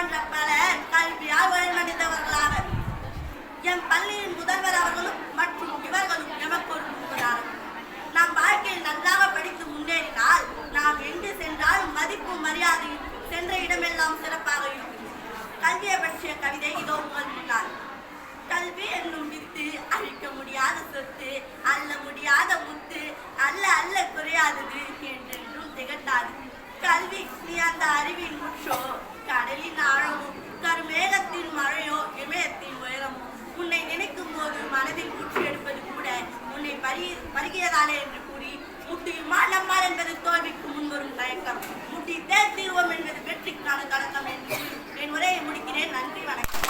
போன்ற பலர் கல்வியால் வழிமடைந்தவர்களாவர். எம் பள்ளியின் முதல்வர் அவர்களும் மற்றும் இவர்களும் எமக்கு ஒரு முன்பதாகும். நம் வாழ்க்கையில் நன்றாக படித்து முன்னேறினால் நாம் எங்கு சென்றாலும் மதிப்பும் மரியாதையும் சென்ற இடமெல்லாம் சிறப்பாக இருக்கும். கல்வியை பற்றிய கவிதை இதோ உங்கள் முன்னால். கல்வி என்னும் வித்து அழிக்க முடியாத சொத்து, அல்ல முடியாத முத்து, அல்ல அல்ல குறையாதது, என்றென்றும் திகட்டாது. கல்வி நீ அந்த அறிவின் முற்றோ, கடலின் ஆழமோ, கருமேகத்தின் மழையோ, இமயத்தின் உயரமோ. உன்னை நினைக்கும் போது மனதில் ஊற்றி எடுப்பது கூட உன்னை பருகியதாலே என்று கூறி, முட்டியுமா நம்மால் என்பது தோல்விக்கு முன்வரும் தயக்கம், முட்டி தேர்த்தீர்வோம் என்பது வெற்றிக்கான கலக்கம் என்று என் உரையை முடிக்கிறேன். நன்றி, வணக்கம்.